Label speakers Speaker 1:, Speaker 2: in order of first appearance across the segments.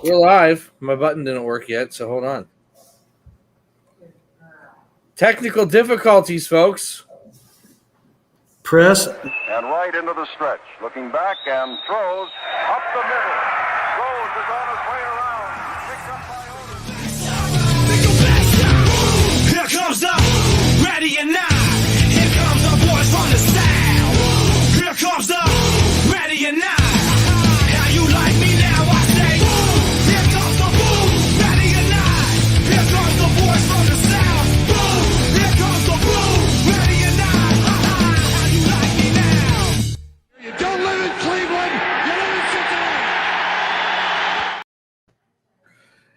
Speaker 1: We're live. My button didn't work yet, so hold on. Technical difficulties, folks.
Speaker 2: Press.
Speaker 3: And right into the stretch. Looking back and throws up the middle. Rose is on his way around. Picked up by Otis.
Speaker 4: Here comes the ready and now. Here comes the boys from the south. Here comes the ready and now. How you like me now? I say, here comes the boom, ready and now. Here comes the boys from the south. Boom, here comes the boom, ready and now. How you like me now?
Speaker 5: You don't live in Cleveland, you live in Cincinnati.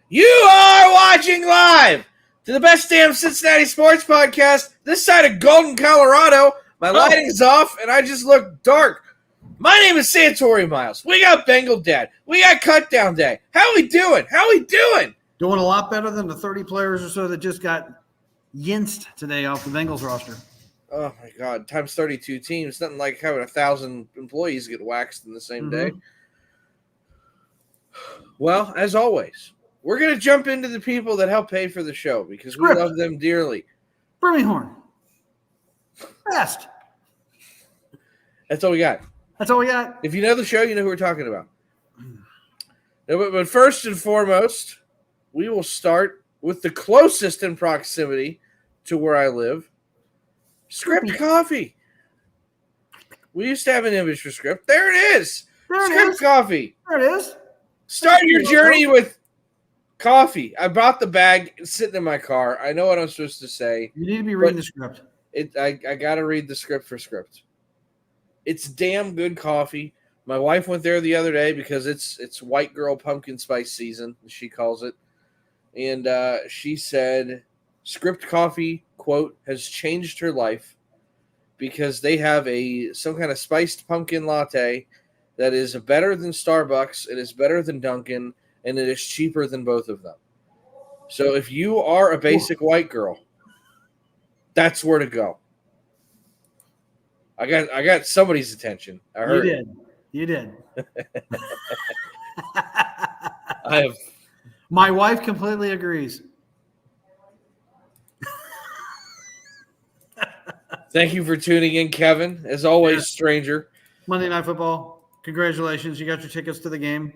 Speaker 1: You are watching live to the best damn Cincinnati sports podcast this side of Golden, Colorado. My lighting's off, and I just look dark. My name is Santori Miles. We got Bengal Dad. We got Cut Down Day. How we doing?
Speaker 2: Doing a lot better than the 30 players or so that just got yinced today off the Bengals roster.
Speaker 1: Oh, my God. Times 32 teams. Nothing like having 1,000 employees get waxed in the same day. Well, as always, we're going to jump into the people that help pay for the show because we love them dearly.
Speaker 2: Birmingham. Best.
Speaker 1: That's all we got.
Speaker 2: That's all we got.
Speaker 1: If you know the show, you know who we're talking about. But first and foremost, we will start with the closest in proximity to where I live, Script Coffee. We used to have an image for Script. There it is. Script Coffee.
Speaker 2: There it is.
Speaker 1: Start your journey with coffee. I bought the bag. It's sitting in my car. I know what I'm supposed to say.
Speaker 2: You need to be reading the script.
Speaker 1: I got to read the script for Script. It's damn good coffee. My wife went there the other day because it's white girl pumpkin spice season, as she calls it. And she said Script Coffee, quote, has changed her life because they have some kind of spiced pumpkin latte that is better than Starbucks, it is better than Dunkin', and it is cheaper than both of them. So if you are a basic white girl, that's where to go. I got somebody's attention. I heard
Speaker 2: You did.
Speaker 1: I have.
Speaker 2: My wife completely agrees.
Speaker 1: Thank you for tuning in, Kevin. As always, stranger.
Speaker 2: Monday Night Football. Congratulations. You got your tickets to the game.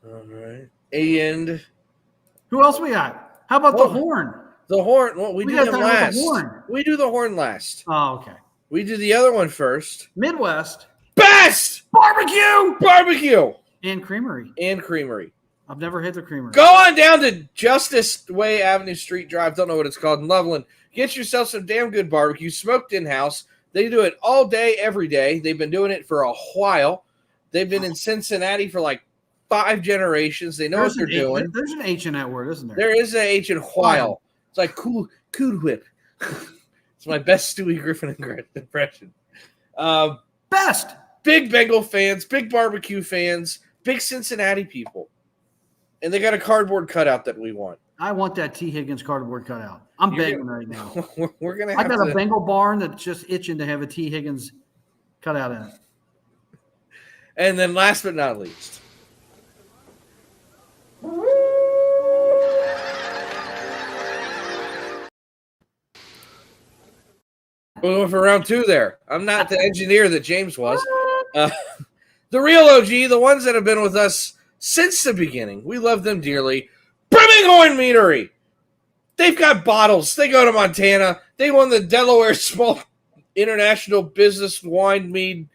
Speaker 1: All right. And
Speaker 2: who else we got? How about the horn?
Speaker 1: The horn. Well, we do them last.
Speaker 2: The horn.
Speaker 1: We do the horn last.
Speaker 2: Oh, okay.
Speaker 1: We do the other one first.
Speaker 2: Midwest.
Speaker 1: Best barbecue
Speaker 2: And creamery. I've never hit the creamery.
Speaker 1: Go on down to Justice Way Avenue Street Drive. Don't know what it's called in Loveland. Get yourself some damn good barbecue, smoked in-house. They do it all day, every day. They've been doing it for a while. They've been in Cincinnati for like 5 generations. They know what they're doing.
Speaker 2: There's an H in that word, isn't there?
Speaker 1: There is an H in while. It's like cool whip. It's my best Stewie Griffin impression.
Speaker 2: Best.
Speaker 1: Big Bengal fans, big barbecue fans, big Cincinnati people. And they got a cardboard cutout that we want.
Speaker 2: I want that T. Higgins cardboard cutout. I'm begging right now.
Speaker 1: We're gonna have
Speaker 2: I got a Bengal barn that's just itching to have a T. Higgins cutout in it.
Speaker 1: And then last but not least. We went for round 2 there. I'm not the engineer that James was. The real OG, the ones that have been with us since the beginning. We love them dearly. Birmingham Meadery. They've got bottles. They go to Montana. They won the Delaware Small International Business Wine Mead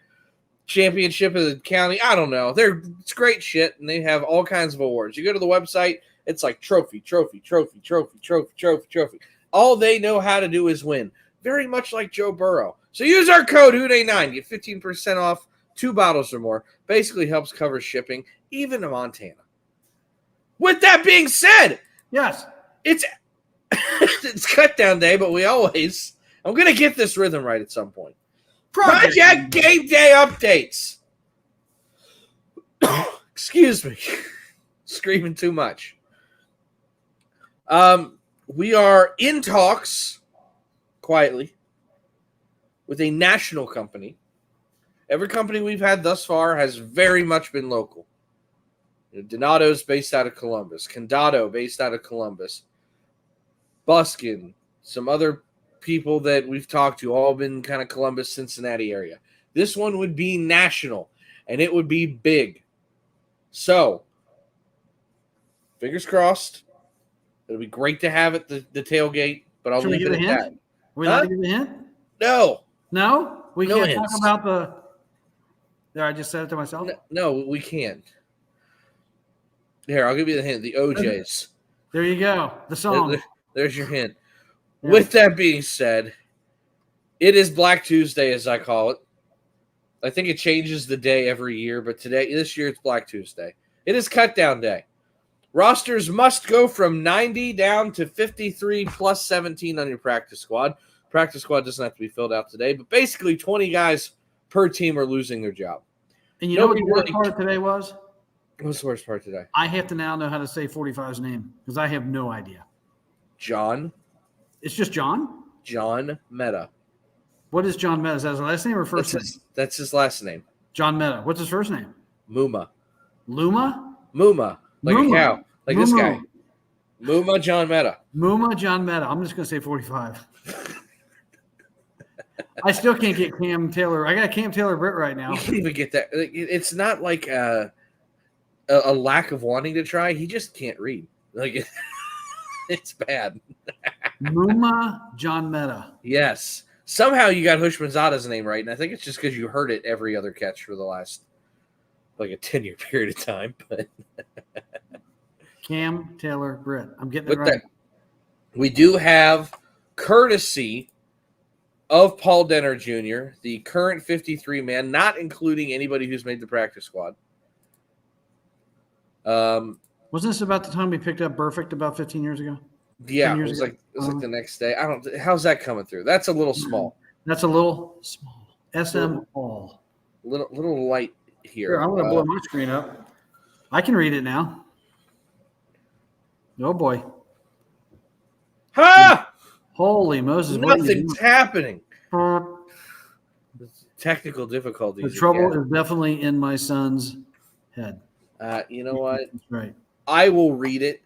Speaker 1: Championship of the county. I don't know. It's great shit, and they have all kinds of awards. You go to the website, it's like trophy. All they know how to do is win. Very much like Joe Burrow. So use our code HOODAY9. Get 15% off 2 bottles or more. Basically helps cover shipping, even to Montana. With that being said,
Speaker 2: yes,
Speaker 1: it's Cut Down Day, but I'm going to get this rhythm right at some point. Project Game Day updates. Excuse me. Screaming too much. We are in talks, quietly, with a national company. Every company we've had thus far has very much been local. Donato's based out of Columbus. Condado based out of Columbus. Buskin, some other people that we've talked to, all been kind of Columbus, Cincinnati area. This one would be national, and it would be big. So, fingers crossed. It'll be great to have at the tailgate, but I'll
Speaker 2: Should we
Speaker 1: leave
Speaker 2: give
Speaker 1: it
Speaker 2: a
Speaker 1: at
Speaker 2: hint?
Speaker 1: that.
Speaker 2: Are we allowed to give a hint?
Speaker 1: No.
Speaker 2: No? We
Speaker 1: No
Speaker 2: can't
Speaker 1: hints.
Speaker 2: talk about the. There, I just said it to myself.
Speaker 1: No, we can't. Here, I'll give you the hint. The OJs.
Speaker 2: There you go. The song.
Speaker 1: There's your hint.
Speaker 2: Yeah.
Speaker 1: With that being said, it is Black Tuesday, as I call it. I think it changes the day every year, but this year it's Black Tuesday. It is cut down day. Rosters must go from 90 down to 53 plus 17 on your practice squad. Practice squad doesn't have to be filled out today, but basically 20 guys per team are losing their job.
Speaker 2: And you know what
Speaker 1: Nobody
Speaker 2: the worst
Speaker 1: really-
Speaker 2: part today was?
Speaker 1: What's the worst part today?
Speaker 2: I have to now know how to say 45's name because I have no idea.
Speaker 1: John
Speaker 2: It's just John?
Speaker 1: Meta.
Speaker 2: What is John Meta? Is that his last name or first name?
Speaker 1: That's his last name.
Speaker 2: John Meta. What's his first name?
Speaker 1: Muma.
Speaker 2: Luma?
Speaker 1: Like
Speaker 2: Muma.
Speaker 1: a cow. Like this guy. Muma John Meta.
Speaker 2: Muma John Meta. I'm just going to say 45. I still can't get Cam Taylor. I got Cam Taylor Britt right now.
Speaker 1: You can't even get that. It's not like a lack of wanting to try. He just can't read. Like it's bad.
Speaker 2: Muma John Meta.
Speaker 1: Yes. Somehow you got Hushmanzada's name right, and I think it's just because you heard it every other catch for the last like a 10-year period of time. But
Speaker 2: Cam Taylor Britt. I'm getting it
Speaker 1: with
Speaker 2: right.
Speaker 1: that, we do have courtesy of Paul Denner Jr., the current 53 man, not including anybody who's made the practice squad.
Speaker 2: Wasn't this about the time we picked up Perfect about 15 years ago?
Speaker 1: Yeah,
Speaker 2: 10
Speaker 1: it
Speaker 2: years
Speaker 1: was
Speaker 2: ago?
Speaker 1: like the next day. How's that coming through? That's a little small.
Speaker 2: That's a little small. SM all.
Speaker 1: Little light here.
Speaker 2: Here, I'm going to blow my screen up. I can read it now. Oh, boy.
Speaker 1: Ha!
Speaker 2: Holy Moses. what are you
Speaker 1: Nothing's happening.
Speaker 2: doing?
Speaker 1: Technical difficulties.
Speaker 2: The trouble
Speaker 1: again.
Speaker 2: is definitely in my son's head.
Speaker 1: You know what?
Speaker 2: That's right.
Speaker 1: I will read it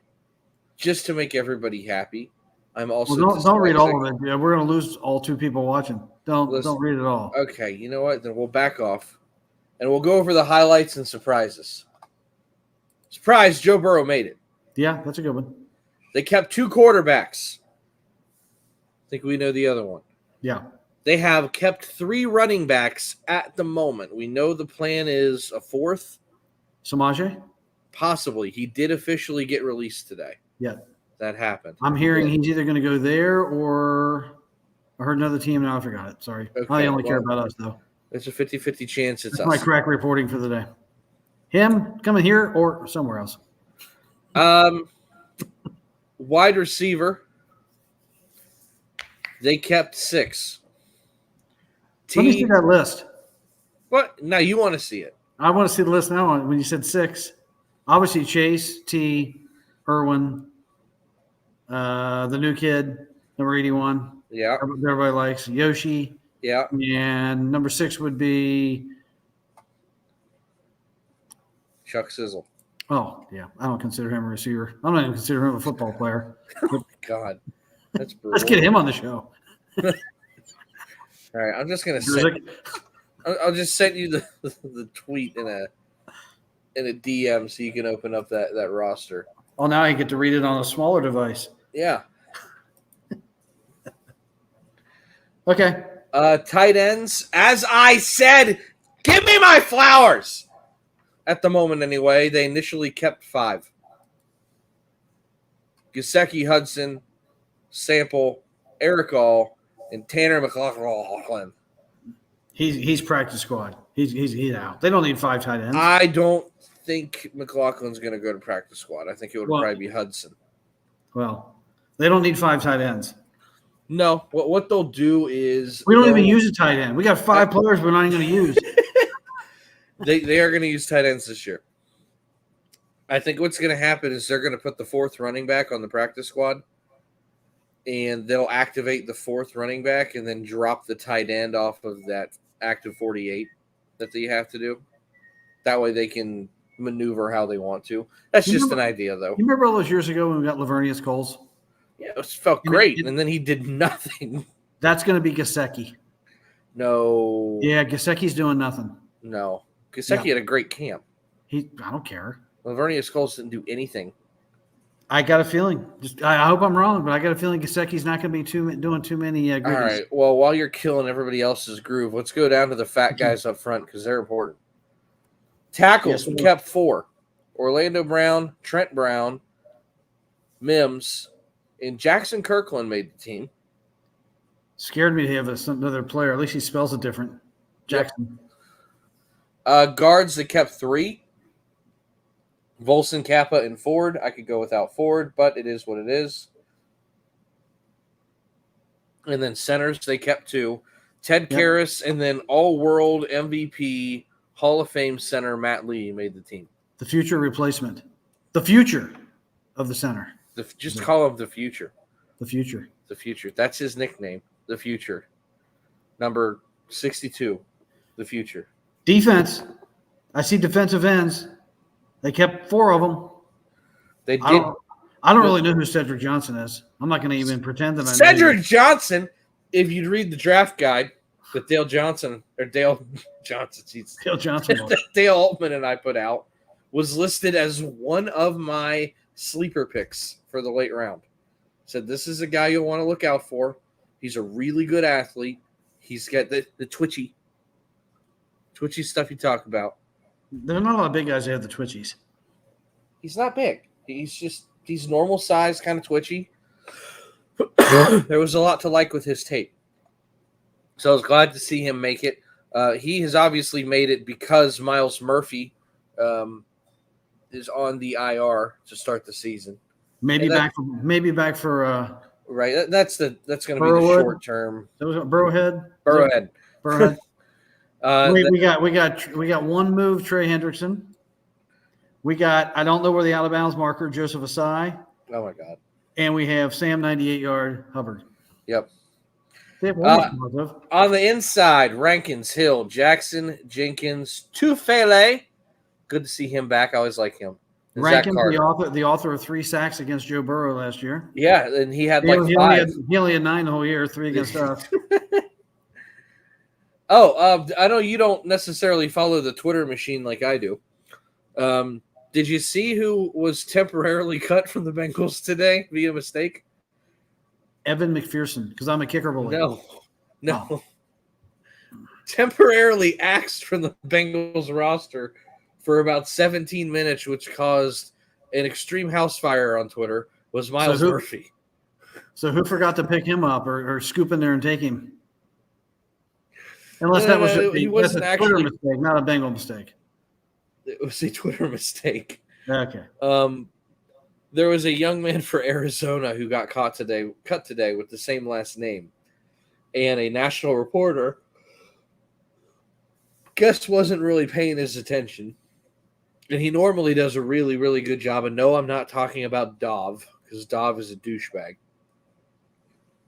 Speaker 1: just to make everybody happy. I'm also
Speaker 2: Well, don't read all
Speaker 1: dyslexic.
Speaker 2: of it. Yeah, we're going to lose all two people watching. Don't
Speaker 1: Listen.
Speaker 2: read it all.
Speaker 1: Okay, you know what? Then we'll back off, and we'll go over the highlights and surprises. Surprise! Joe Burrow made it.
Speaker 2: Yeah, that's a good one.
Speaker 1: They kept two quarterbacks. I think we know the other one.
Speaker 2: Yeah.
Speaker 1: They have kept three running backs at the moment. We know the plan is a fourth,
Speaker 2: Samaje?
Speaker 1: possibly. He did officially get released today.
Speaker 2: Yeah.
Speaker 1: That happened.
Speaker 2: I'm hearing he's either going to go there or I heard another team. Now I forgot it. Sorry.
Speaker 1: Okay,
Speaker 2: I only care
Speaker 1: well,
Speaker 2: about us, though.
Speaker 1: There's a 50-50 chance it's
Speaker 2: That's my
Speaker 1: us.
Speaker 2: crack reporting for the day. Him coming here or somewhere else.
Speaker 1: Wide receiver. They kept six.
Speaker 2: Let me see that list.
Speaker 1: What? Now you want to see it.
Speaker 2: I want to see the list now. When you said six, obviously Chase, T, Irwin, the new kid, number 81.
Speaker 1: Yeah.
Speaker 2: Everybody likes Yoshi.
Speaker 1: Yeah.
Speaker 2: And number 6 would be,
Speaker 1: Chuck Sizzle.
Speaker 2: oh, yeah. I don't consider him a receiver. I don't even consider him a football player.
Speaker 1: God. That's brutal.
Speaker 2: Let's get him on the show.
Speaker 1: All right. I'm just going to say. I'll just send you the tweet in a DM so you can open up that roster.
Speaker 2: Oh, now I get to read it on a smaller device.
Speaker 1: Yeah.
Speaker 2: Okay.
Speaker 1: Tight ends, as I said, give me my flowers. At the moment, anyway, they initially kept 5. Gesicki, Hudson, Sample, Eric All, and Tanner McLaughlin.
Speaker 2: He's practice squad. He's out. They don't need 5 tight ends.
Speaker 1: I don't think McLaughlin's going to go to practice squad. I think it would probably be Hudson.
Speaker 2: Well, they don't need 5 tight ends.
Speaker 1: No, what they'll do is
Speaker 2: We don't even use a tight end. We got 5 players we're not even going to use.
Speaker 1: they are going to use tight ends this year. I think what's going to happen is they're going to put the 4th running back on the practice squad, and they'll activate the 4th running back and then drop the tight end off of that active 48 that they have to do. That way they can maneuver how they want to. That's just an idea, though.
Speaker 2: You remember all those years ago when we got Lavernius Coles?
Speaker 1: Yeah, it felt great, and then he did nothing.
Speaker 2: That's going to be Gesicki.
Speaker 1: No.
Speaker 2: Yeah, Gesicki's doing nothing.
Speaker 1: No. Gesicki had a great camp.
Speaker 2: I don't care.
Speaker 1: Lavernius Coles didn't do anything.
Speaker 2: I got a feeling. I hope I'm wrong, but I got a feeling Gesicki's not going to be doing too many
Speaker 1: All
Speaker 2: goodies.
Speaker 1: right. Well, while you're killing everybody else's groove, let's go down to the fat guys up front because they're important. Tackles, we kept 4. Orlando Brown, Trent Brown, Mims, and Jackson Kirkland made the team.
Speaker 2: Scared me to have another player. At least he spells it different. Jackson.
Speaker 1: Guards, they kept 3. Volson, Kappa, and Ford. I could go without Ford, but it is what it is. And then centers, they kept 2. Ted Karras, and then all-world MVP, Hall of Fame center Matt Lee made the team.
Speaker 2: The future replacement. The future of the center.
Speaker 1: Just call him the future.
Speaker 2: The future.
Speaker 1: The future. That's his nickname. The future. Number 62. The future.
Speaker 2: Defense. I see defensive ends. They kept 4 of them.
Speaker 1: They did.
Speaker 2: I don't really know who Cedric Johnson is. I'm not going to even pretend that I know.
Speaker 1: Cedric Johnson, if you'd read the draft guide that Dale Johnson, Dale Altman and I put out, was listed as one of my sleeper picks for the late round. Said this is a guy you'll want to look out for. He's a really good athlete. He's got the twitchy stuff you talk about.
Speaker 2: There's not a lot of big guys that have the twitchies.
Speaker 1: He's not big. He's normal size, kind of twitchy. There was a lot to like with his tape. So I was glad to see him make it. He has obviously made it because Miles Murphy is on the IR to start the season.
Speaker 2: Maybe back for
Speaker 1: right. That's going to be the short term.
Speaker 2: That was Burrowhead.
Speaker 1: Burrowhead.
Speaker 2: We got one move, Trey Hendrickson. We got, I don't know where the Alabama's marker, Joseph Asai.
Speaker 1: Oh my God.
Speaker 2: And we have Sam 98-yard Hubbard.
Speaker 1: Yep.
Speaker 2: They have one
Speaker 1: on the inside, Rankins, Hill, Jackson, Jenkins, Tufele. Good to see him back. I always like him.
Speaker 2: Rankins, the author of 3 sacks against Joe Burrow last year.
Speaker 1: Yeah, and he had 5.
Speaker 2: He only had 9 the whole year, 3 against us.
Speaker 1: I know you don't necessarily follow the Twitter machine like I do. Did you see who was temporarily cut from the Bengals today via mistake?
Speaker 2: Evan McPherson, because I'm a kicker bully.
Speaker 1: No. Oh. Temporarily axed from the Bengals roster for about 17 minutes, which caused an extreme house fire on Twitter, was Miles Murphy.
Speaker 2: So who forgot to pick him up or scoop in there and take him? Unless that was a Twitter mistake, not a Bengal mistake.
Speaker 1: It was a Twitter mistake.
Speaker 2: Okay.
Speaker 1: There was a young man for Arizona who got cut today with the same last name. And a national reporter, wasn't really paying his attention. And he normally does a really, really good job. And no, I'm not talking about Dov, because Dov is a douchebag.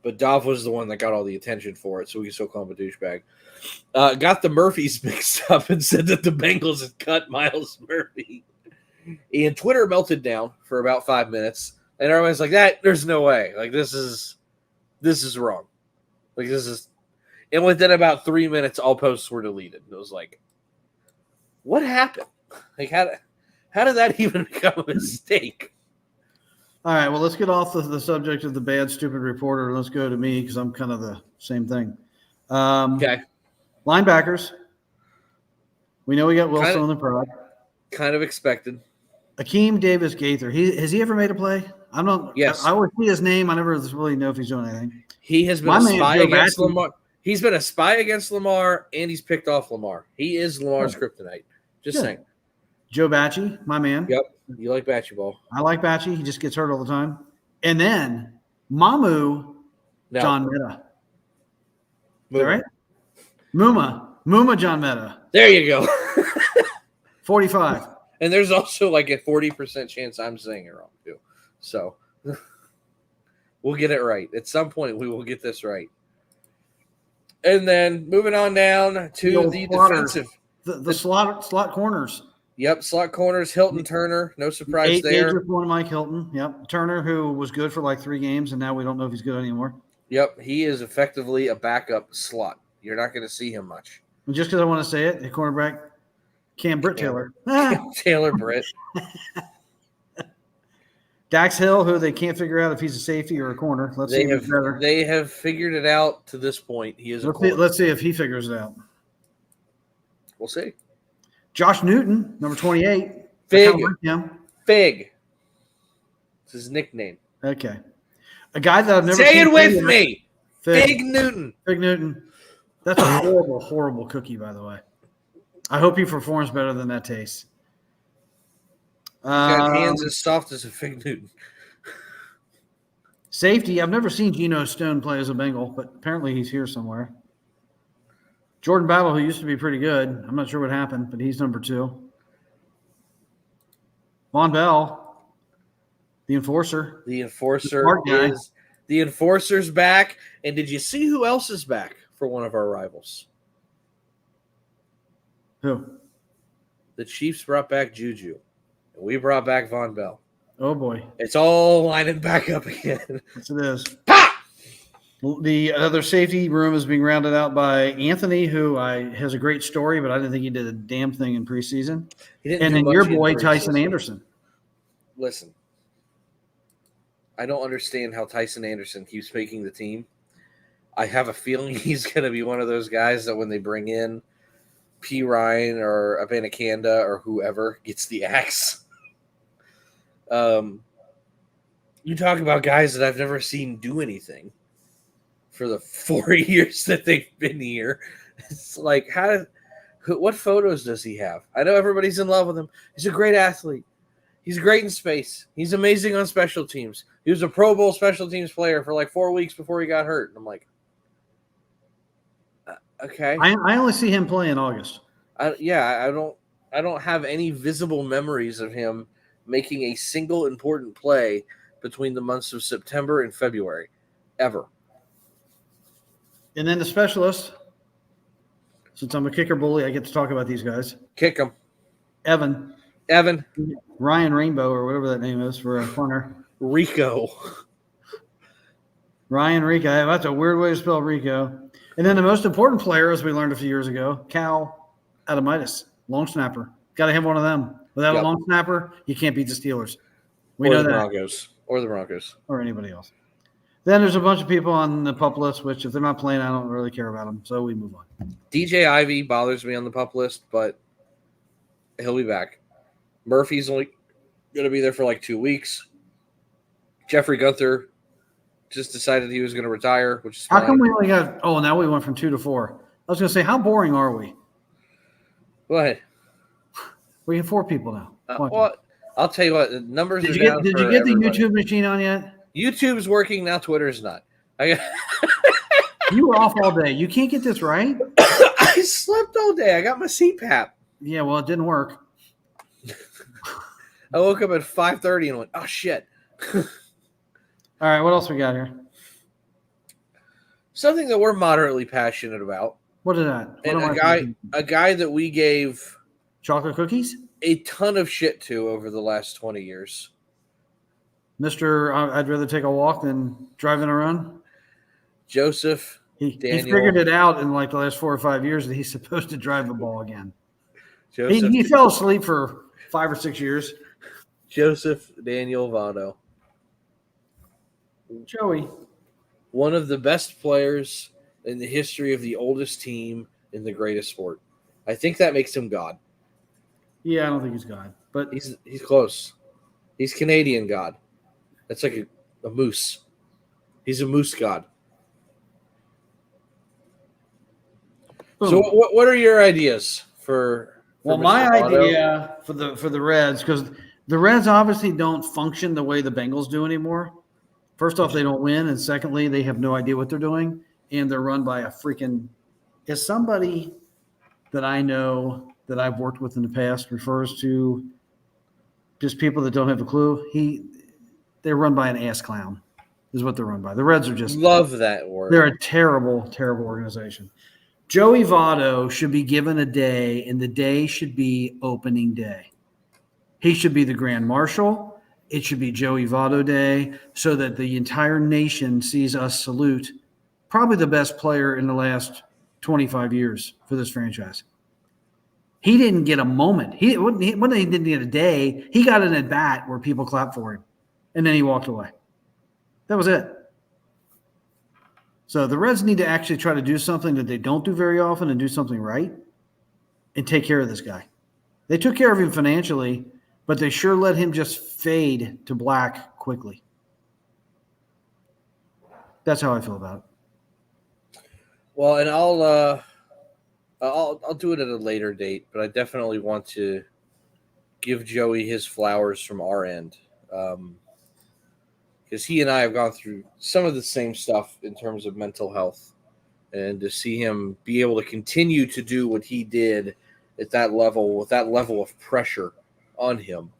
Speaker 1: But Dov was the one that got all the attention for it, so we can still call him a douchebag. Got the Murphys mixed up and said that the Bengals had cut Miles Murphy. And Twitter melted down for about 5 minutes. And everyone's like, there's no way. Like, this is wrong. Like, this is... And within about 3 minutes, all posts were deleted. It was like, what happened? Like, how did that even become a mistake?
Speaker 2: All right, well, let's get off the subject of the bad, stupid reporter. Let's go to me because I'm kind of the same thing.
Speaker 1: Okay.
Speaker 2: Linebackers. We know we got Wilson on the prod.
Speaker 1: Kind of expected.
Speaker 2: Akeem Davis Gaither. Has he ever made a play? I don't.
Speaker 1: Yes.
Speaker 2: I always see his name. I never really know if he's doing anything.
Speaker 1: He has been a spy against Lamar. He's been a spy against Lamar, and he's picked off Lamar. He is Lamar's kryptonite. Just saying.
Speaker 2: Joe Bacci, my man.
Speaker 1: Yep. You like Bacci ball.
Speaker 2: I like Bacci. He just gets hurt all the time. And then John Meta. Is that right? Muma John Meta.
Speaker 1: There you go.
Speaker 2: 45.
Speaker 1: And there's also like a 40% chance I'm saying it wrong too. So we'll get it right. At some point we will get this right. And then moving on down to the defensive.
Speaker 2: The slot corners.
Speaker 1: Yep, slot corners, Hilton Turner. No surprise there.
Speaker 2: Major point Mike Hilton. Yep. Turner, who was good for like 3 games, and now we don't know if he's good anymore.
Speaker 1: Yep, he is effectively a backup slot. You're not going to see him much.
Speaker 2: And just because I want to say it, the cornerback, Britt Taylor.
Speaker 1: Taylor Britt.
Speaker 2: Dax Hill, who they can't figure out if he's a safety or a corner. Let's see if he's better.
Speaker 1: They have figured it out to this point. He is a corner.
Speaker 2: Let's see if he figures it out.
Speaker 1: We'll see.
Speaker 2: Josh Newton, number 28.
Speaker 1: Fig.
Speaker 2: Him.
Speaker 1: Fig. It's his nickname.
Speaker 2: Okay. A guy that I've never
Speaker 1: Say
Speaker 2: seen
Speaker 1: it with me. Fig Newton.
Speaker 2: Fig Newton. That's a horrible, horrible cookie, by the way. I hope he performs better than that tastes.
Speaker 1: He's got hands as soft as a Fig Newton.
Speaker 2: Safety. I've never seen Geno Stone play as a Bengal, but apparently he's here somewhere. Jordan Battle, who used to be pretty good. I'm not sure what happened, but he's number 2. Von Bell, the enforcer.
Speaker 1: The enforcer
Speaker 2: guy.
Speaker 1: is the enforcer's back. And did you see who else is back for one of our rivals?
Speaker 2: Who?
Speaker 1: The Chiefs brought back Juju. And we brought back Von Bell.
Speaker 2: Oh, boy.
Speaker 1: It's all lining back up again.
Speaker 2: Yes, it is.
Speaker 1: Pop!
Speaker 2: The other safety room is being rounded out by Anthony, who has a great story, but I didn't think he did a damn thing in preseason. And then your boy, Tyson Anderson.
Speaker 1: Listen, I don't understand how Tyson Anderson keeps making the team. I have a feeling he's going to be one of those guys that when they bring in P. Ryan or Abanikanda or whoever gets the axe. You talk about guys that I've never seen do anything for the 4 years that they've been here. It's like, what photos does he have? I know everybody's in love with him. He's a great athlete. He's great in space. He's amazing on special teams. He was a Pro Bowl special teams player for like 4 weeks before he got hurt. And I'm like, okay.
Speaker 2: I only see him play in August.
Speaker 1: I don't have any visible memories of him making a single important play between the months of September and February, ever.
Speaker 2: And then the specialist, since I'm a kicker bully, I get to talk about these guys.
Speaker 1: Kick him.
Speaker 2: Evan. Ryan Rainbow, or whatever that name is for a punter.
Speaker 1: Rico.
Speaker 2: Ryan Rico. That's a weird way to spell Rico. And then the most important player, as we learned a few years ago, Cal Adamitis, long snapper. Got to have one of them. Without a long snapper, you can't beat the Steelers. We know that.
Speaker 1: Or the Broncos.
Speaker 2: Or anybody else. Then there's a bunch of people on the pup list, which if they're not playing, I don't really care about them. So we move on.
Speaker 1: DJ Ivy bothers me on the pup list, but he'll be back. Murphy's only going to be there for like 2 weeks. Jeffrey Gunther just decided he was going to retire, which is fine.
Speaker 2: How come we only got – now we went from 2 to 4. I was going to say, how boring are we?
Speaker 1: Go ahead.
Speaker 2: We have 4 people now.
Speaker 1: Well, I'll tell you what, the numbers
Speaker 2: Did
Speaker 1: are
Speaker 2: you get,
Speaker 1: down
Speaker 2: Did
Speaker 1: for
Speaker 2: you get the
Speaker 1: everybody.
Speaker 2: YouTube machine on yet?
Speaker 1: YouTube's working now. Twitter's not.
Speaker 2: You were off all day. You can't get this right?
Speaker 1: I slept all day. I got my CPAP.
Speaker 2: Yeah, well, it didn't work.
Speaker 1: I woke up at 5:30 and went, oh, shit.
Speaker 2: All right, what else we got here?
Speaker 1: Something that we're moderately passionate about.
Speaker 2: What is that?
Speaker 1: And a guy that we gave
Speaker 2: chocolate cookies?
Speaker 1: A ton of shit to over the last 20 years.
Speaker 2: Mr. I'd rather take a walk than driving a run.
Speaker 1: Joseph
Speaker 2: He
Speaker 1: Daniel.
Speaker 2: figured it out in like the last 4 or 5 years that he's supposed to drive the ball again.
Speaker 1: Joseph,
Speaker 2: He fell asleep for 5 or 6 years.
Speaker 1: Joseph Daniel Votto.
Speaker 2: Joey.
Speaker 1: One of the best players in the history of the oldest team in the greatest sport. I think that makes him God.
Speaker 2: Yeah, I don't think he's God, but
Speaker 1: He's close. He's Canadian God. That's like a moose. He's a moose god.
Speaker 2: boom.
Speaker 1: So what are your ideas for
Speaker 2: Well,
Speaker 1: Mr.
Speaker 2: my
Speaker 1: Votto?
Speaker 2: idea for the Reds, because the Reds obviously don't function the way the Bengals do anymore. First off, they don't win, and secondly, they have no idea what they're doing, and they're run by a freaking – as somebody that I know that I've worked with in the past refers to just people that don't have a clue, they're run by an ass clown is what they're run by. The Reds are just –
Speaker 1: Love that word.
Speaker 2: they're a terrible, terrible organization. Joey Votto should be given a day, and the day should be opening day. He should be the Grand Marshal. It should be Joey Votto Day so that the entire nation sees us salute probably the best player in the last 25 years for this franchise. He didn't get a moment. When he didn't get a day, he got an at-bat where people clapped for him, and then he walked away. That was it. So the Reds need to actually try to do something that they don't do very often and do something right and take care of this guy. They took care of him financially, but they sure let him just fade to black quickly. That's how I feel about it.
Speaker 1: Well, and I'll do it at a later date, but I definitely want to give Joey his flowers from our end. Because he and I have gone through some of the same stuff in terms of mental health. And to see him be able to continue to do what he did at that level, with that level of pressure on him,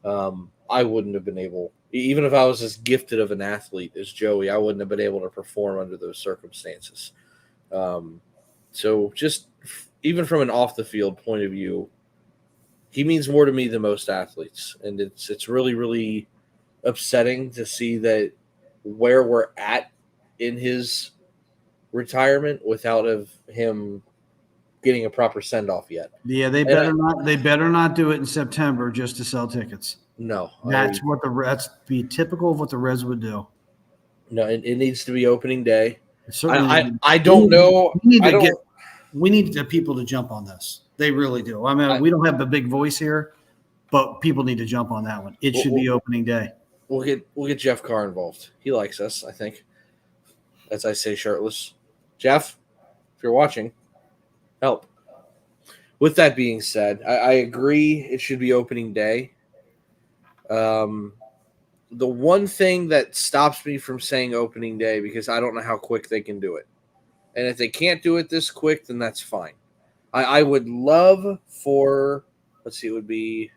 Speaker 1: I wouldn't have been able, even if I was as gifted of an athlete as Joey, I wouldn't have been able to perform under those circumstances. So just even from an off-the-field point of view, he means more to me than most athletes. And it's really, really upsetting to see that where we're at in his retirement without of him getting a proper send-off yet.
Speaker 2: Yeah, they better not do it in September just to sell tickets.
Speaker 1: No.
Speaker 2: That's be typical of what the Reds would do.
Speaker 1: No, it needs to be opening day. I don't know.
Speaker 2: We need the people to jump on this. They really do. I mean, we don't have the big voice here, but people need to jump on that one. It should be opening day.
Speaker 1: We'll get Jeff Carr involved. He likes us, I think. As I say, shirtless. Jeff, if you're watching, help. With that being said, I agree it should be opening day. The one thing that stops me from saying opening day, because I don't know how quick they can do it. And if they can't do it this quick, then that's fine. I would love for, let's see, it would be.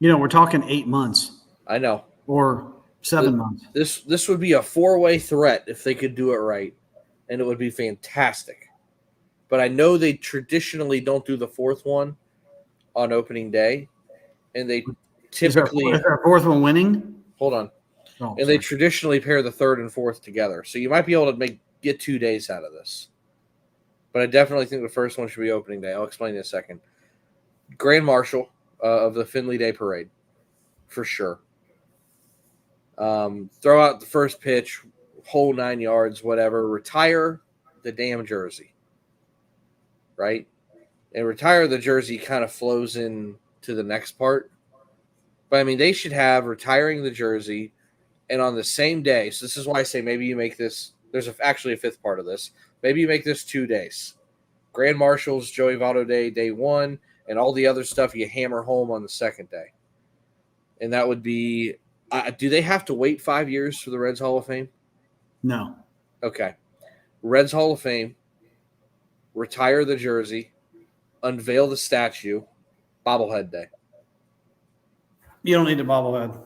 Speaker 2: We're talking 8 months.
Speaker 1: I know.
Speaker 2: Or 7 months.
Speaker 1: This would be a 4-way threat if they could do it right, and it would be fantastic. But I know they traditionally don't do the fourth one on opening day, and they typically
Speaker 2: is our fourth one winning?
Speaker 1: Hold on. They traditionally pair the third and fourth together, so you might be able to get 2 days out of this. But I definitely think the first one should be opening day. I'll explain in a second. Grand Marshal of the Finley Day Parade, for sure. Throw out the first pitch, whole 9 yards, whatever. Retire the damn jersey, right? And retire the jersey kind of flows in to the next part. But, I mean, they should have retiring the jersey, and on the same day, so this is why I say maybe you make this – there's actually a fifth part of this. Maybe you make this 2 days. Grand Marshals, Joey Votto Day, day one, and all the other stuff you hammer home on the second day. And that would be do they have to wait 5 years for the Reds Hall of Fame?
Speaker 2: No.
Speaker 1: Okay. Reds Hall of Fame, retire the jersey, unveil the statue, bobblehead day.
Speaker 2: You don't need a bobblehead.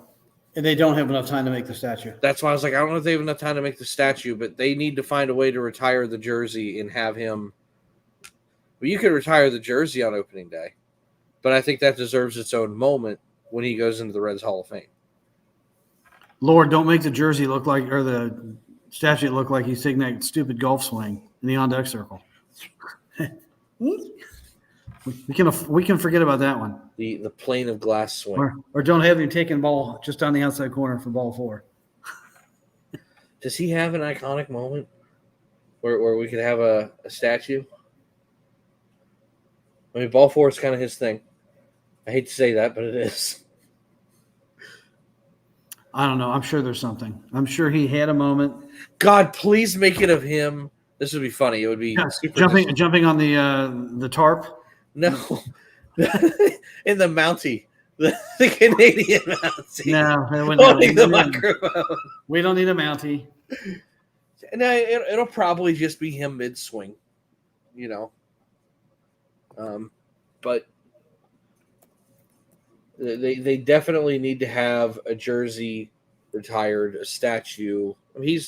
Speaker 2: And they don't have enough time to make the statue.
Speaker 1: That's why I was like, I don't know if they have enough time to make the statue, but they need to find a way to retire the jersey and have him. Well, you could retire the jersey on opening day, but I think that deserves its own moment when he goes into the Reds Hall of Fame.
Speaker 2: Lord, don't make the jersey look like, or the statue look like he's taking that stupid golf swing in the on-deck circle. We can forget about that one.
Speaker 1: The plane of glass swing.
Speaker 2: Or don't have him taking the ball just on the outside corner for ball 4.
Speaker 1: Does he have an iconic moment where we could have a statue? I mean, ball 4 is kind of his thing. I hate to say that, but it is.
Speaker 2: I don't know. I'm sure there's something. I'm sure he had a moment.
Speaker 1: God, please make it of him. This would be funny. It would be
Speaker 2: jumping on the tarp.
Speaker 1: No, in the Mountie, the Canadian Mountie.
Speaker 2: No,
Speaker 1: holding the microphone.
Speaker 2: We don't need a Mountie.
Speaker 1: No, it'll probably just be him mid-swing, But they definitely need to have a jersey retired, a statue. I mean,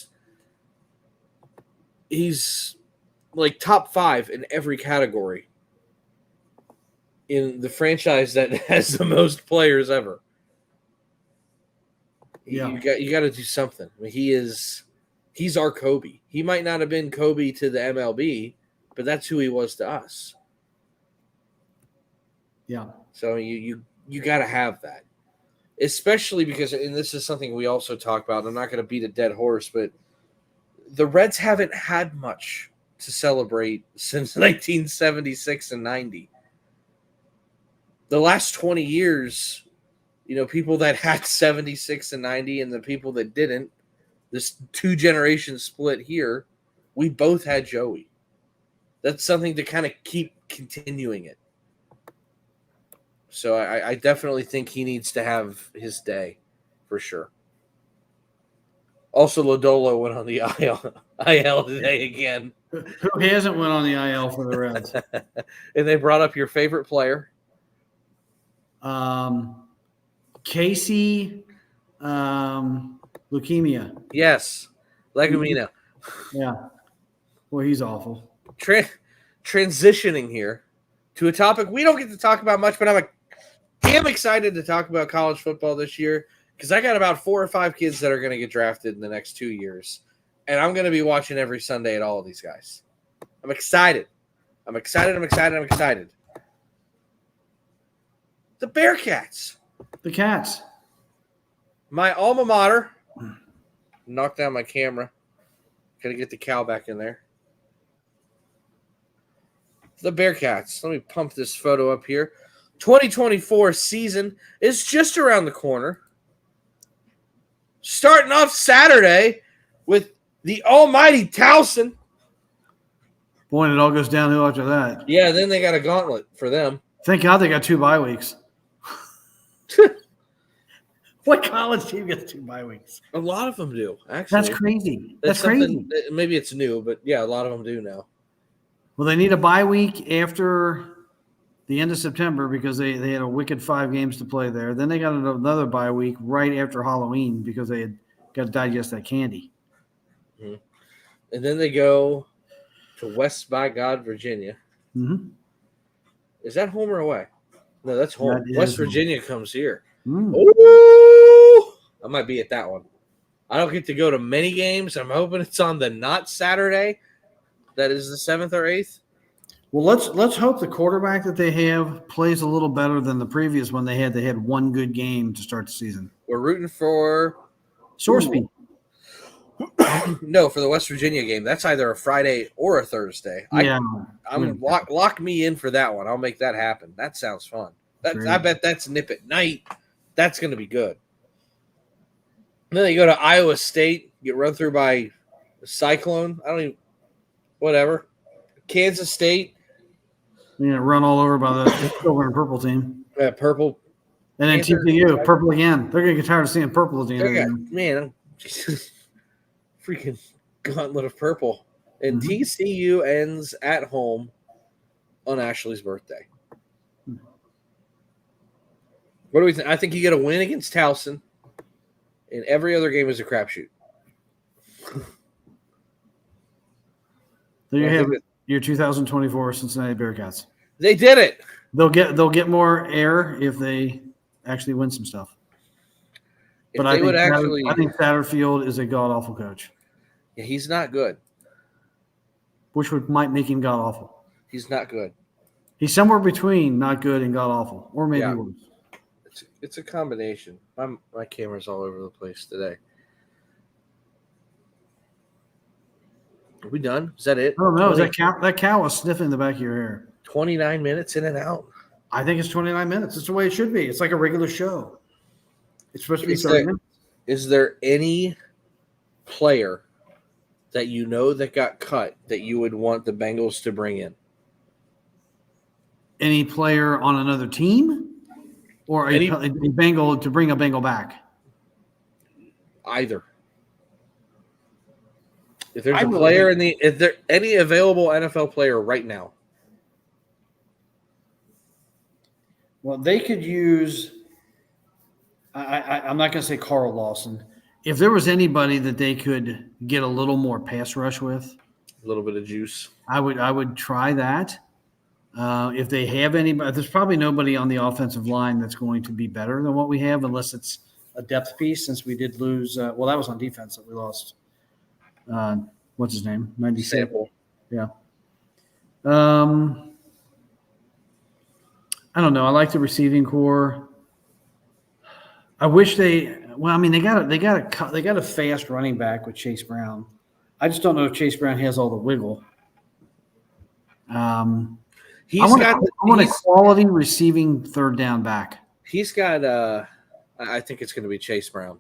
Speaker 1: he's like top 5 in every category in the franchise that has the most players ever.
Speaker 2: Yeah.
Speaker 1: You got to do something. I mean, he's our Kobe. He might not have been Kobe to the MLB, but that's who he was to us.
Speaker 2: Yeah.
Speaker 1: So you got to have that, especially because, and this is something we also talk about. I'm not going to beat a dead horse, but the Reds haven't had much to celebrate since 1976 and 90. The last 20 years, people that had 76 and 90 and the people that didn't, this 2-generation split here, we both had Joey. That's something to kind of keep continuing it. So I definitely think he needs to have his day for sure. Also, Lodolo went on the IL today again.
Speaker 2: Who hasn't went on the IL for the Reds?
Speaker 1: And they brought up your favorite player.
Speaker 2: Casey, leukemia.
Speaker 1: Yes, Legumino.
Speaker 2: Yeah. Well, he's awful.
Speaker 1: Transitioning here to a topic we don't get to talk about much, but I'm damn excited to talk about college football this year because I got about 4 or 5 kids that are going to get drafted in the next 2 years, and I'm going to be watching every Sunday at all of these guys. I'm excited. I'm excited. The Bearcats.
Speaker 2: The Cats.
Speaker 1: My alma mater. Knocked down my camera. Gotta get the cow back in there. The Bearcats. Let me pump this photo up here. 2024 season is just around the corner. Starting off Saturday with the almighty Towson.
Speaker 2: Boy, and it all goes downhill after that.
Speaker 1: Yeah, then they got a gauntlet for them.
Speaker 2: Thank God they got 2 bye weeks. What college team gets 2 bye weeks?
Speaker 1: A lot of them do, actually.
Speaker 2: That's crazy.
Speaker 1: That's
Speaker 2: crazy.
Speaker 1: Maybe it's new, but yeah, a lot of them do now.
Speaker 2: Well, they need a bye week after the end of September because they had a wicked 5 games to play there. Then they got another bye week right after Halloween because they had got to digest that candy.
Speaker 1: Mm-hmm. And then they go to West by God, Virginia.
Speaker 2: Mm-hmm.
Speaker 1: Is that home or away? No, that's home. West Virginia comes here.
Speaker 2: Mm.
Speaker 1: Ooh, I might be at that one. I don't get to go to many games. I'm hoping it's on the not Saturday. That is the 7th or 8th.
Speaker 2: Well, let's hope the quarterback that they have plays a little better than the previous one they had. They had 1 good game to start the season.
Speaker 1: We're rooting for
Speaker 2: Sourceby.
Speaker 1: No, for the West Virginia game. That's either a Friday or a Thursday.
Speaker 2: Yeah.
Speaker 1: Lock me in for that one. I'll make that happen. That sounds fun. I bet that's nip at night. That's going to be good. And then they go to Iowa State, get run through by a Cyclone. Whatever. Kansas State.
Speaker 2: Yeah, run all over by the silver and purple team.
Speaker 1: Purple.
Speaker 2: And then TCU, purple again. They're going to get tired of seeing purple at the end of the game.
Speaker 1: Man, freaking gauntlet of purple. And TCU ends at home on Ashley's birthday. What do we think? I think you get a win against Towson, and every other game is a crapshoot.
Speaker 2: There you have it. Your 2024 Cincinnati Bearcats.
Speaker 1: They did it.
Speaker 2: They'll get more air if they actually win some stuff. But I think Satterfield is a god awful coach.
Speaker 1: Yeah, he's not good.
Speaker 2: Which might make him god awful.
Speaker 1: He's not good.
Speaker 2: He's somewhere between not good and god awful, or maybe worse.
Speaker 1: It's a combination. My camera's all over the place today. Are we done? Is that it?
Speaker 2: Oh no, that cow was sniffing the back of your hair.
Speaker 1: 29 minutes in and out.
Speaker 2: I think it's 29 minutes. It's the way it should be. It's like a regular show. It's supposed to be 30 minutes.
Speaker 1: Is there any player that that got cut that you would want the Bengals to bring in?
Speaker 2: Any player on another team? Or a Bengal to bring a Bengal back?
Speaker 1: Either. If there's a player is there any available NFL player right now?
Speaker 2: Well, they could use. I'm not going to say Carl Lawson. If there was anybody that they could get a little more pass rush with,
Speaker 1: A little bit of juice.
Speaker 2: I would try that. If they have anybody, there's probably nobody on the offensive line that's going to be better than what we have, unless it's a depth piece. Since we did lose, that was on defense that we lost. What's his name? 90
Speaker 1: Sample.
Speaker 2: Yeah. I don't know. I like the receiving core. I wish they. Well, I mean, they got a fast running back with Chase Brown. I just don't know if Chase Brown has all the wiggle. I want a quality receiving third down back.
Speaker 1: He's got. I think it's going to be Chase Brown.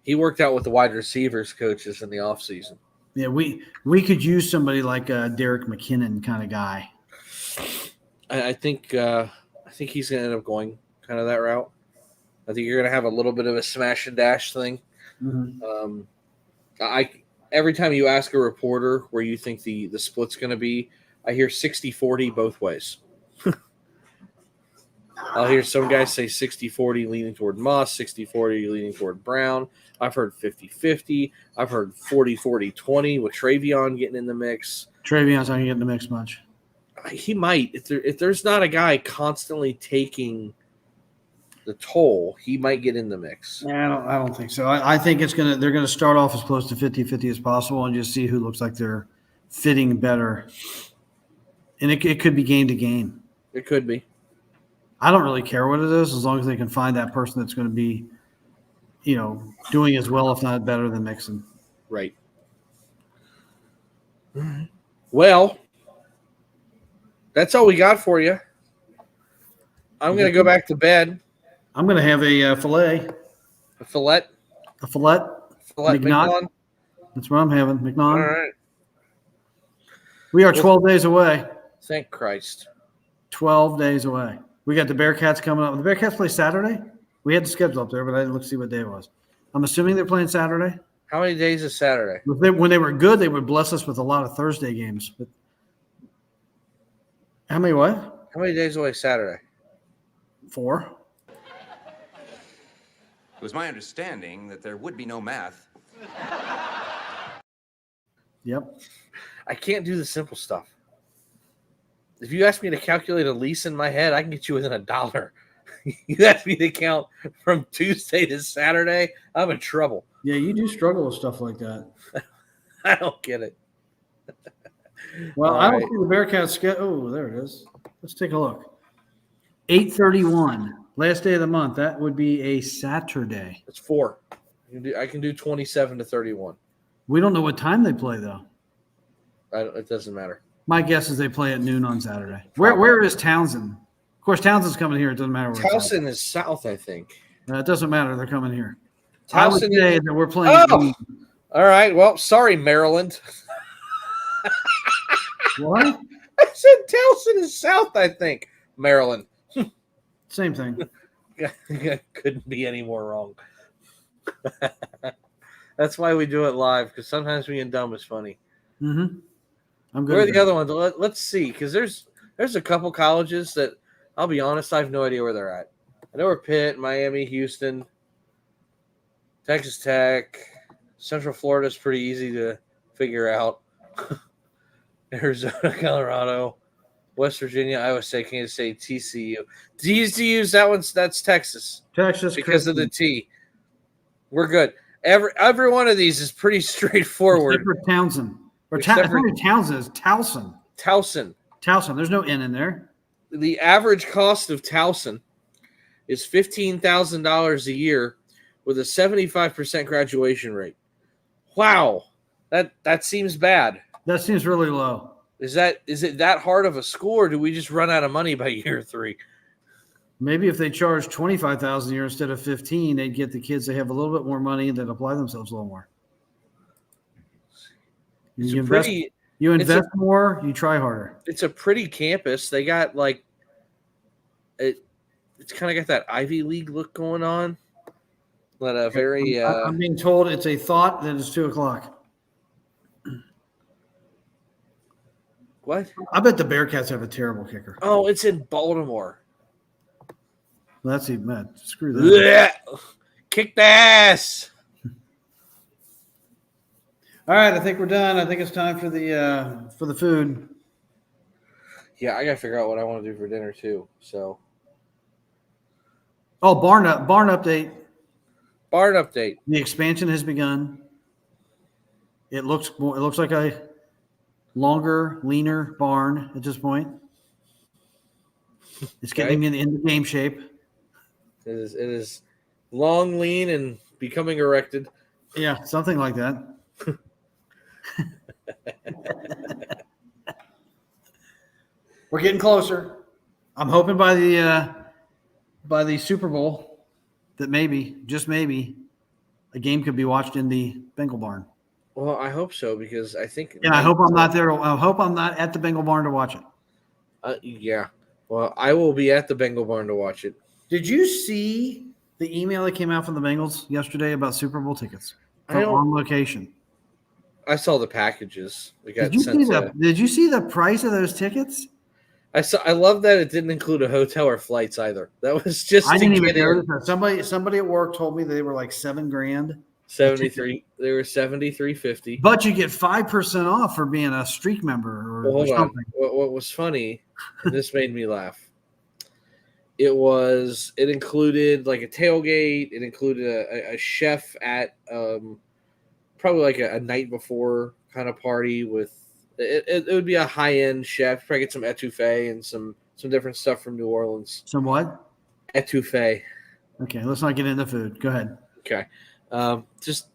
Speaker 1: He worked out with the wide receivers coaches in the offseason.
Speaker 2: Yeah, we could use somebody like a Derek McKinnon kind of guy.
Speaker 1: I think he's going to end up going kind of that route. I think you're going to have a little bit of a smash and dash thing.
Speaker 2: Mm-hmm.
Speaker 1: Every time you ask a reporter where you think the split's going to be, I hear 60-40 both ways. I'll hear some guys say 60-40 leaning toward Moss, 60-40 leaning toward Brown. I've heard 50-50. I've heard 40-40-20 with Travion getting in the mix.
Speaker 2: Travion's not going to get in the mix much.
Speaker 1: He might. If there's not a guy constantly taking the toll, he might get in the mix.
Speaker 2: Yeah, I don't think so. I think they're going to start off as close to 50-50 as possible and just see who looks like they're fitting better. And it could be game to game.
Speaker 1: It could be.
Speaker 2: I don't really care what it is as long as they can find that person that's going to be, doing as well, if not better than Mixon.
Speaker 1: Right. Well, that's all we got for you. I'm going to go back to bed.
Speaker 2: I'm going to have a filet.
Speaker 1: A fillet?
Speaker 2: A fillet.
Speaker 1: Fillet mignon?
Speaker 2: That's what I'm having. Mignon.
Speaker 1: All right.
Speaker 2: We are 12 days away.
Speaker 1: Thank Christ.
Speaker 2: 12 days away. We got the Bearcats coming up. The Bearcats play Saturday? We had the schedule up there, but I didn't look to see what day it was. I'm assuming they're playing Saturday.
Speaker 1: How many days is Saturday?
Speaker 2: When they were good, they would bless us with a lot of Thursday games. But how many what?
Speaker 1: How many days away is Saturday?
Speaker 2: 4.
Speaker 6: It was my understanding that there would be no math.
Speaker 2: Yep.
Speaker 1: I can't do the simple stuff. If you ask me to calculate a lease in my head, I can get you within $1. You ask me to count from Tuesday to Saturday, I'm in trouble.
Speaker 2: Yeah, you do struggle with stuff like that.
Speaker 1: I don't get it.
Speaker 2: Well, I don't see the Bearcats schedule. Oh, there it is. Let's take a look. 8/31, last day of the month. That would be a Saturday.
Speaker 1: It's 4. I can do 27 to 31.
Speaker 2: We don't know what time they play, though.
Speaker 1: It doesn't matter.
Speaker 2: My guess is they play at noon on Saturday. Where is Townsend? Of course, Townsend's coming here. It doesn't matter where
Speaker 1: Towson is south, I think.
Speaker 2: it doesn't matter. They're coming here.
Speaker 1: Towson
Speaker 2: I would say that we're playing.
Speaker 1: Oh! All right. Well, sorry, Maryland.
Speaker 2: What?
Speaker 1: I said Towson is south, I think. Maryland.
Speaker 2: Same thing.
Speaker 1: Couldn't be any more wrong. That's why we do it live, because sometimes being dumb is funny.
Speaker 2: Mm-hmm. I'm good.
Speaker 1: Where are the other ones? Let's see, because there's a couple colleges that, I'll be honest, I have no idea where they're at. I know we're Pitt, Miami, Houston, Texas Tech, Central Florida is pretty easy to figure out. Arizona, Colorado, West Virginia, Iowa State, Kansas State, TCU. TCU's that's Texas.
Speaker 2: Texas
Speaker 1: because of the T. We're good. Every one of these is pretty straightforward.
Speaker 2: Except for Townsend. Or Townsend is Towson. Towson. There's no N in there.
Speaker 1: The average cost of Towson is $15,000 a year with a 75% graduation rate. Wow. That seems bad.
Speaker 2: That seems really low.
Speaker 1: Is it that hard of a school, or do we just run out of money by year 3?
Speaker 2: Maybe if they charge $25,000 a year instead of $15,000, they'd get the kids. They have a little bit more money and then apply themselves a little more. You invest more, you try harder.
Speaker 1: It's a pretty campus. They got it's kind of got that Ivy League look going on. But
Speaker 2: I'm being told it's a thought that it's 2:00.
Speaker 1: What?
Speaker 2: I bet the Bearcats have a terrible kicker.
Speaker 1: Oh, it's in Baltimore.
Speaker 2: Well, that's even bad. Screw that.
Speaker 1: Kick the ass.
Speaker 2: All right, I think we're done. I think it's time for the food.
Speaker 1: Yeah, I gotta figure out what I want to do for dinner too. So,
Speaker 2: Oh, barn update.
Speaker 1: barn update.
Speaker 2: The expansion has begun. It looks like a longer, leaner barn at this point. It's getting in the game shape.
Speaker 1: It is long, lean, and becoming erected.
Speaker 2: Yeah, something like that. We're getting closer. I'm hoping by the Super Bowl that maybe, just maybe, a game could be watched in the Bengal barn.
Speaker 1: Well, I hope so because I think.
Speaker 2: And I hope I'm not there. I hope I'm not at the Bengal barn to watch it.
Speaker 1: Yeah. Well, I will be at the Bengal barn to watch it.
Speaker 2: Did you see the email that came out from the Bengals yesterday about Super Bowl tickets from on location?
Speaker 1: I saw the packages.
Speaker 2: Did you see the price of those tickets?
Speaker 1: I love that it didn't include a hotel or flights either. That was just
Speaker 2: I didn't even notice that. Somebody at work told me they were like $7,000.
Speaker 1: 73. They were 73.50.
Speaker 2: But you get 5% off for being a streak member or something.
Speaker 1: What was funny, and this made me laugh. It included like a tailgate. It included a chef at probably like a night before kind of party with. It would be a high end chef. Probably get some etouffee and some different stuff from New Orleans.
Speaker 2: Some what?
Speaker 1: Etouffee.
Speaker 2: Okay, let's not get into food. Go ahead.
Speaker 1: Okay. Just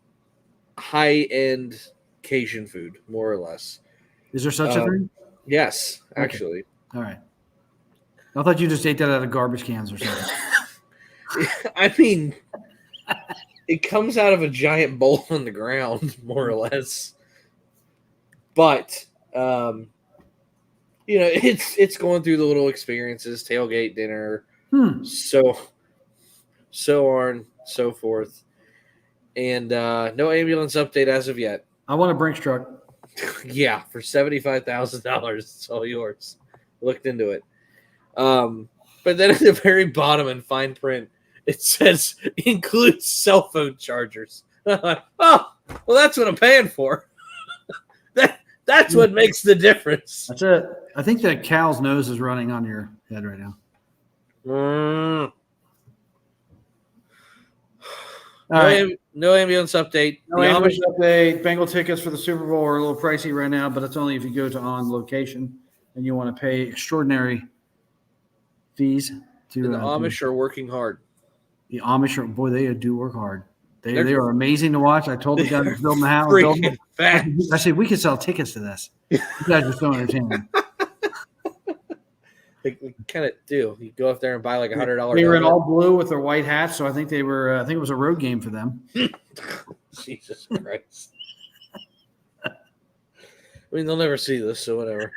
Speaker 1: high-end Cajun food, more or less.
Speaker 2: Is there such a thing?
Speaker 1: Yes, actually.
Speaker 2: Okay. All right. I thought you just ate that out of garbage cans or something.
Speaker 1: I mean, it comes out of a giant bowl on the ground, more or less. But, it's going through the little experiences, tailgate, dinner, so on, so forth. And no ambulance update as of yet.
Speaker 2: I want a Brinks truck.
Speaker 1: Yeah, for $75,000. It's all yours. Looked into it. But then at the very bottom in fine print, it says includes cell phone chargers. Oh, well, that's what I'm paying for. That's what makes the difference.
Speaker 2: That's it. I think that cow's nose is running on your head right now.
Speaker 1: No ambulance update.
Speaker 2: No ambulance update. Bengal tickets for the Super Bowl are a little pricey right now, but it's only if you go to on location and you want to pay extraordinary fees.
Speaker 1: The Amish are working hard.
Speaker 2: The Amish are, boy, they do work hard. They are amazing to watch. I told the guy who's building the house. I said, we could sell tickets to this. You guys are so entertaining.
Speaker 1: They kind of do. You go up there and buy like $100.
Speaker 2: They were in all blue with their white hats, so I think they were. I think it was a road game for them.
Speaker 1: Jesus Christ! I mean, they'll never see this, so whatever.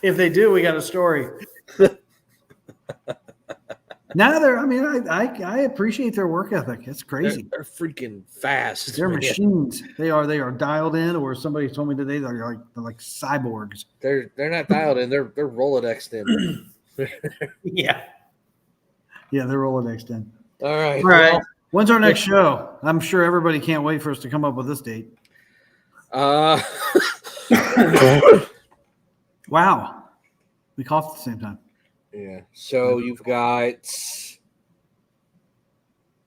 Speaker 2: If they do, we got a story. Now I appreciate their work ethic. It's crazy.
Speaker 1: They're freaking fast.
Speaker 2: They're machines. They are dialed in, or somebody told me today they're like cyborgs.
Speaker 1: They're not dialed in. They're Rolodexed in.
Speaker 2: Yeah, they're Rolodexed in.
Speaker 1: All right.
Speaker 2: Well, when's our next show? I'm sure everybody can't wait for us to come up with this date. Wow, we coughed at the same time.
Speaker 1: Yeah. So you've got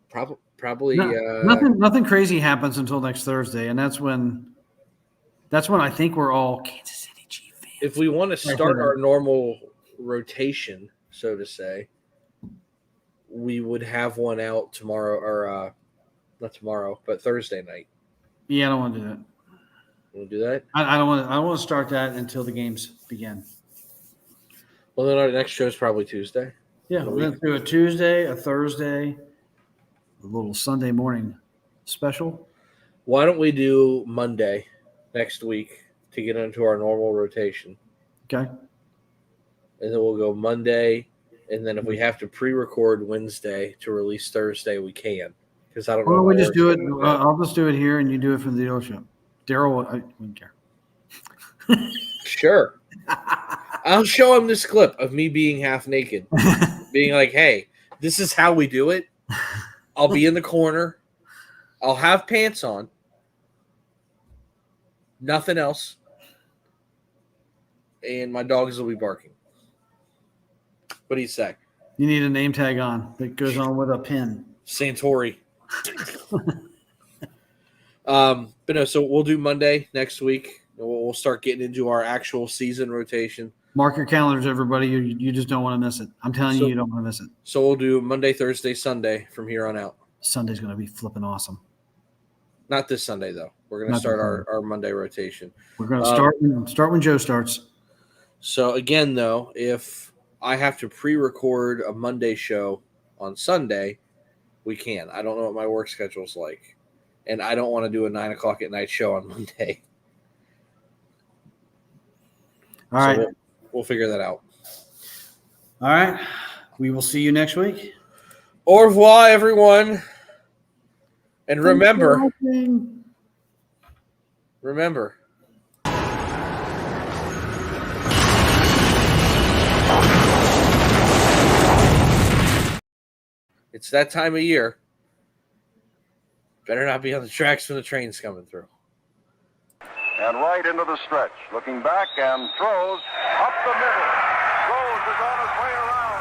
Speaker 1: probably
Speaker 2: nothing crazy happens until next Thursday, and that's when I think we're all Kansas City Chief fans.
Speaker 1: If we want to start our normal rotation, so to say, we would have one out tomorrow, or not tomorrow, but Thursday night.
Speaker 2: Yeah, I don't want to do that.
Speaker 1: You want to do that?
Speaker 2: I don't want to start that until the games begin.
Speaker 1: Well, then our next show is probably Tuesday.
Speaker 2: Yeah, we're going to do a Tuesday, a Thursday, a little Sunday morning special.
Speaker 1: Why don't we do Monday next week to get into our normal rotation?
Speaker 2: Okay.
Speaker 1: And then we'll go Monday, and then if we have to pre-record Wednesday to release Thursday, we can. Because I don't know.
Speaker 2: Well, we just do it. I'll just do it here, and you do it from the dealership. Daryl, I wouldn't care.
Speaker 1: Sure. I'll show him this clip of me being half naked, being like, hey, this is how we do it. I'll be in the corner. I'll have pants on, Nothing else. And my dogs will be barking. What do you say?
Speaker 2: You need a name tag on that goes on with a pin.
Speaker 1: Santori. But no, so we'll do Monday next week. We'll start getting into our actual season rotation.
Speaker 2: Mark your calendars, everybody. You just don't want to miss it. I'm telling you don't want to miss it.
Speaker 1: So we'll do Monday, Thursday, Sunday from here on out.
Speaker 2: Sunday's going to be flipping awesome.
Speaker 1: Not this Sunday, though. We're going to start our Monday rotation.
Speaker 2: We're going to start when Joe starts.
Speaker 1: So, again, though, if I have to pre-record a Monday show on Sunday, we can. I don't know what my work schedule's like. And I don't want to do a 9 o'clock at night show on Monday.
Speaker 2: All right.
Speaker 1: We'll figure that out.
Speaker 2: All right. We will see you next week.
Speaker 1: Au revoir, everyone. And remember, it's that time of year. Better not be on the tracks when the train's coming through.
Speaker 3: And right into the stretch. Looking back and throws up the middle. Rose is on his way around.